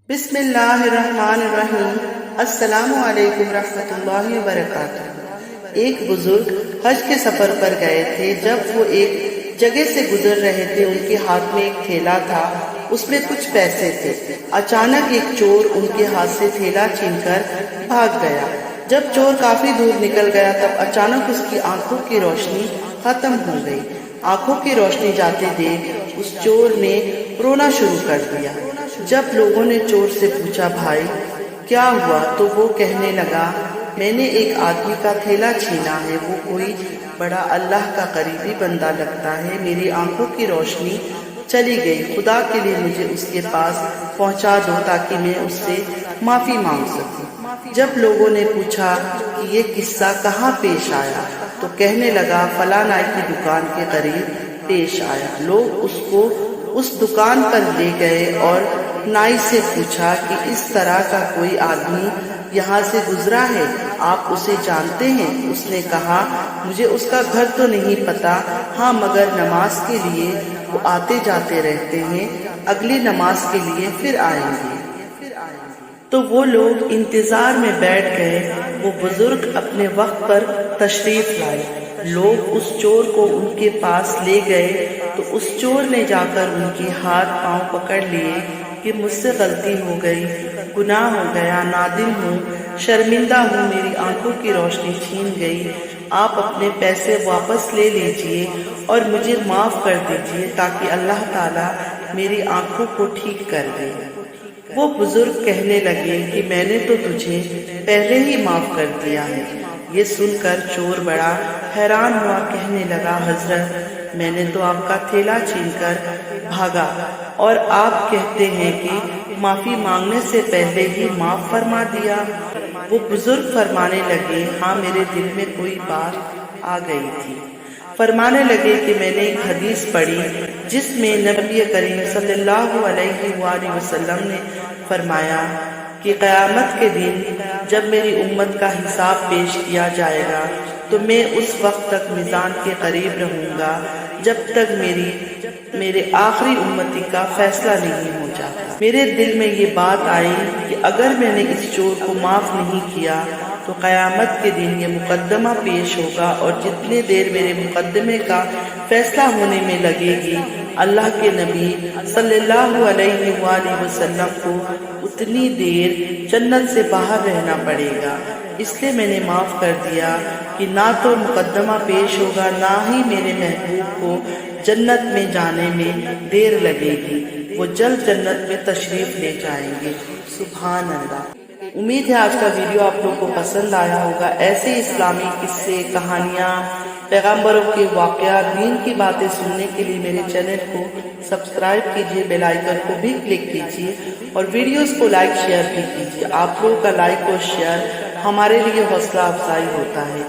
بسم اللہ الرحمن الرحیم۔ السلام علیکم رحمۃ اللہ وبرکاتہ۔ ایک بزرگ حج کے سفر پر گئے تھے۔ جب وہ ایک جگہ سے گزر رہے تھے، ان کے ہاتھ میں ایک تھیلا تھا، اس میں کچھ پیسے تھے۔ اچانک ایک چور ان کے ہاتھ سے تھیلا چھین کر بھاگ گیا۔ جب چور کافی دور نکل گیا تب اچانک اس کی آنکھوں کی روشنی ختم ہو گئی۔ آنکھوں کی روشنی جاتے دیکھ اس چور نے رونا شروع کر دیا۔ جب لوگوں نے چور سے پوچھا، بھائی کیا ہوا؟ تو وہ کہنے لگا، میں نے ایک آدمی کا تھیلا چھینا ہے، وہ کوئی بڑا اللہ کا قریبی بندہ لگتا ہے، میری آنکھوں کی روشنی چلی گئی، خدا کے لیے مجھے اس کے پاس پہنچا دو تاکہ میں اس سے معافی مانگ سکوں۔ جب لوگوں نے پوچھا کہ یہ قصہ کہاں پیش آیا تو کہنے لگا، فلاں نائی کی دکان کے قریب پیش آیا۔ لوگ اس کو اس دکان پر لے گئے اور نائی سے پوچھا کہ اس طرح کا کوئی آدمی یہاں سے گزرا ہے، آپ اسے جانتے ہیں؟ اس نے کہا، مجھے اس کا گھر تو نہیں پتا، ہاں مگر نماز کے لیے وہ آتے جاتے رہتے ہیں، اگلی نماز کے لیے پھر آئیں گے۔ تو وہ لوگ انتظار میں بیٹھ گئے۔ وہ بزرگ اپنے وقت پر تشریف لائے۔ لوگ اس چور کو ان کے پاس لے گئے تو اس چور نے جا کر ان کے ہاتھ پاؤں پکڑ لیے کہ مجھ سے غلطی ہو گئی، گناہ ہو گیا، نادم ہوں، شرمندہ ہوں، میری آنکھوں کی روشنی چھین گئی، آپ اپنے پیسے واپس لے لیجئے اور مجھے معاف کر دیجئے تاکہ اللہ تعالیٰ میری آنکھوں کو ٹھیک کر دے۔ وہ بزرگ کہنے لگے کہ میں نے تو تجھے پہلے ہی معاف کر دیا ہے۔ یہ سن کر چور بڑا حیران ہوا، کہنے لگا، حضرت میں نے تو آپ کا تھیلا چھین کر بھاگا اور آپ کہتے ہیں کہ معافی مانگنے سے پہلے ہی معاف فرما دیا۔ وہ بزرگ فرمانے لگے، ہاں میرے دل میں کوئی بات آ گئی تھی۔ فرمانے لگے کہ میں نے ایک حدیث پڑھی جس میں نبی کریم صلی اللہ علیہ وآلہ وسلم نے فرمایا کہ قیامت کے دن جب میری امت کا حساب پیش کیا جائے گا تو میں اس وقت تک میزان کے قریب رہوں گا جب تک میرے آخری امتی کا فیصلہ نہیں ہو جاتا۔ میرے دل میں یہ بات آئی کہ اگر میں نے اس چور کو معاف نہیں کیا تو قیامت کے دن یہ مقدمہ پیش ہوگا اور جتنے دیر میرے مقدمے کا فیصلہ ہونے میں لگے گی، اللہ کے نبی صلی اللہ علیہ وآلہ وسلم کو اتنی دیر جنت سے باہر رہنا پڑے گا۔ اس لیے میں نے معاف کر دیا کہ نہ تو مقدمہ پیش ہوگا، نہ ہی میرے محبوب کو جنت میں جانے میں دیر لگے گی، وہ جلد جنت میں تشریف لے جائیں گے۔ سبحان اللہ۔ امید ہے آج کا ویڈیو آپ لوگوں کو پسند آیا ہوگا۔ ایسے اسلامی قصے، کہانیاں، پیغمبروں کے واقعات، دین کی باتیں سننے کے لیے میرے چینل کو سبسکرائب کیجیے، بیل آئیکن کو بھی کلک کیجیے اور ویڈیوز کو لائک شیئر بھی کیجیے۔ آپ لوگوں کا لائک اور شیئر ہمارے لیے حوصلہ افزائی ہوتا ہے۔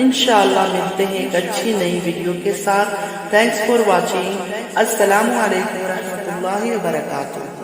انشاءاللہ ملتے ہیں ایک اچھی نئی ویڈیو کے ساتھ۔ Thanks for watching. السلام علیکم ورحمۃ اللہ وبرکاتہ۔